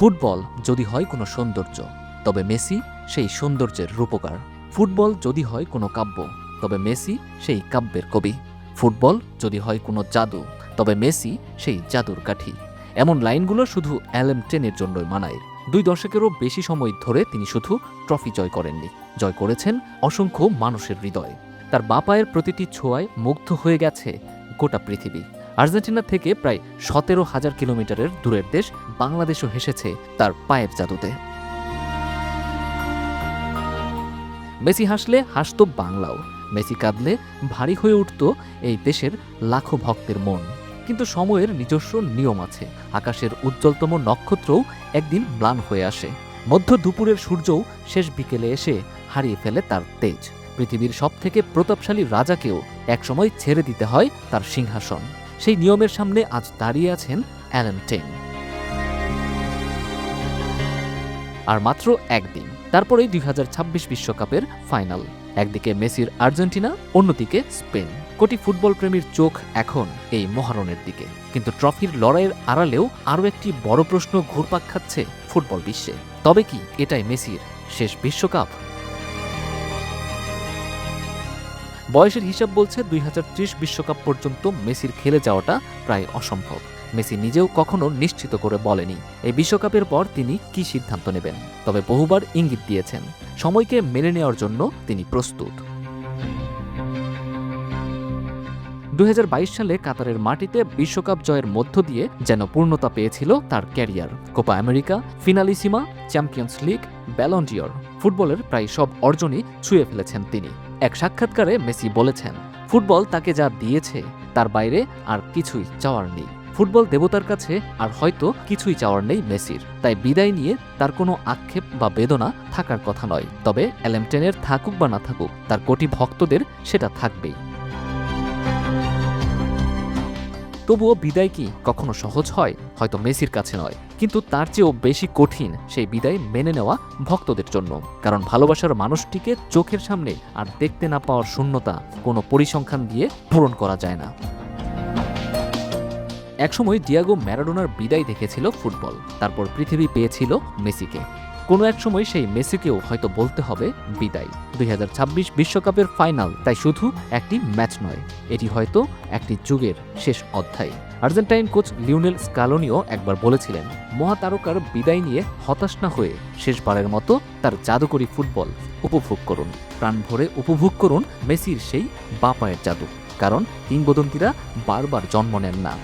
Football যদি হয় কোনো সৌন্দর্য, তবে মেসি সেই সৌন্দর্যের রূপকার। ফুটবল যদি হয় কোনো কাব্য, তবে মেসি সেই কাব্যের কবি। ফুটবল যদি হয় কোনো জাদু, তবে মেসি সেই জাদুর কাঠি। এমন লাইনগুলো শুধু অ্যালেম-10-এর জন্যই মানায়। 2 দশকেরও বেশি সময় ধরে তিনি শুধু ট্রফি জয় করেননি, জয় করেছেন অসংখ্য মানুষের হৃদয়। তার বাঁ পায়ের প্রতিটি ছোঁয়ায় মুগ্ধ হয়ে গেছে গোটা পৃথিবী। আর্জেন্টিনা থেকে প্রায় 17,000 কিলোমিটারের দূরের দেশ বাংলাদেশও হেসেছে তার পায়ের জাদুতে। মেসি হাসলে হাসত বাংলাও, মেসি কাঁদলে ভারী হয়ে উঠত এই দেশের লাখো ভক্তের মন। কিন্তু সময়ের নিজস্ব নিয়ম আছে। আকাশের উজ্জ্বলতম নক্ষত্রও একদিন ম্লান হয়ে আসে। মধ্য দুপুরের সূর্যও শেষ বিকেলে এসে হারিয়ে ফেলে তার তেজ। পৃথিবীর সবথেকে প্রতাপশালী রাজাকেও একসময় ছেড়ে দিতে হয় তার সিংহাসন। সেই নিয়মের সামনে আজ দাঁড়িয়ে আছেন অ্যালেম-10। আর মাত্র একদিন, তারপরেই 2026 বিশ্বকাপের ফাইনাল। একদিকে মেসির আর্জেন্টিনা, অন্যদিকে স্পেন। কোটি ফুটবল প্রেমীর চোখ এখন এই মহারণের দিকে। কিন্তু ট্রফির লড়াইয়ের আড়ালেও আরও একটি বড় প্রশ্ন ঘুরপাক খাচ্ছে ফুটবল বিশ্বে। তবে কি এটাই মেসির শেষ বিশ্বকাপ? বয়সের হিসাব বলছে 2030 বিশ্বকাপ পর্যন্ত মেসির খেলে যাওয়াটা প্রায় অসম্ভব। মেসি নিজেও কখনো নিশ্চিত করে বলেনি এই বিশ্বকাপের পর তিনি কি সিদ্ধান্ত নেবেন, তবে বহুবার ইঙ্গিত দিয়েছেন সময়কে মেনে নেওয়ার জন্য তিনি প্রস্তুত। 2022 সালে কাতারের মাটিতে বিশ্বকাপ জয়ের মধ্য দিয়ে যেন পূর্ণতা পেয়েছিল তার career. Copa America, Finalissima, Champions League, Ballon d'Or, ফুটবলের প্রায় সব অর্জনই ছুঁয়ে ফেলেছেন তিনি। এক সাক্ষাৎকারে মেসি বলেছেন, ফুটবল তাকে যা দিয়েছে তার বাইরে আর কিছুই চাওয়ার নেই। ফুটবল দেবতার কাছে আর হয়তো কিছুই চাওয়ার নেই মেসির। তাই বিদায় নিয়ে তার কোনো আক্ষেপ বা বেদনা থাকার কথা নয়। তবে অ্যালেম-10-এর থাকুক বা না থাকুক, তার কোটি ভক্তদের সেটা থাকবেই। তবুও বিদায় কি কখনো সহজ হয়? হয়তো মেসির কাছে নয়, কিন্তু তার চেয়েও বেশি কঠিন সেই বিদায় মেনে নেওয়া ভক্তদের জন্য। কারণ ভালোবাসার মানুষটিকে চোখের সামনে আর দেখতে না পাওয়ার শূন্যতা কোনো পরিসংখ্যান দিয়ে পূরণ করা যায় না। একসময় ডিয়েগো ম্যারাডোনার বিদায় দেখেছিল ফুটবল, তারপর পৃথিবী পেয়েছিল মেসিকে। কোনো এক সময় সেই মেসিকেও হয়তো বলতে হবে বিদায়। 2026 বিশ্বকাপের ফাইনাল তাই শুধু একটি ম্যাচ নয়, এটি হয়তো একটি যুগের শেষ অধ্যায়। আর্জেন্টাইন কোচ লিওনেল স্কালোনিও একবার বলেছিলেন, মহাতারকার বিদায় নিয়ে হতাশ না হয়ে শেষবারের মতো তার জাদুকরী ফুটবল উপভোগ করুন। প্রাণ ভরে উপভোগ করুন মেসির সেই বাঁ পায়ের জাদু। কারণ কিংবদন্তিরা বারবার জন্ম নেন না।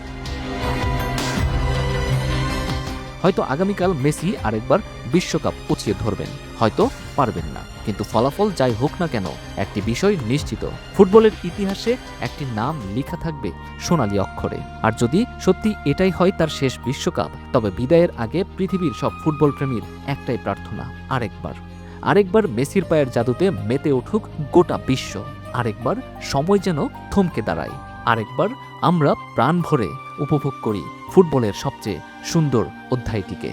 হয়তো আগামীকাল মেসি আরেকবার বিশ্বকাপ উঁচিয়ে ধরবেন, হয়তো পারবেন না। কিন্তু ফলাফল যাই হোক না কেন, একটি বিষয় নিশ্চিত, ফুটবলের ইতিহাসে একটি নাম লেখা থাকবে সোনালী অক্ষরে। আর যদি সত্যি এটাই হয় তার শেষ বিশ্বকাপ, তবে বিদায়ের আগে পৃথিবীর সব ফুটবল প্রেমীর একটাই প্রার্থনা, আরেকবার মেসির পায়ের জাদুতে মেতে উঠুক গোটা বিশ্ব। আরেকবার সময় যেন থমকে দাঁড়ায়। আরেকবার আমরা প্রাণ ভরে উপভোগ করি ফুটবলের সবচেয়ে সুন্দর অধ্যায়টিকে।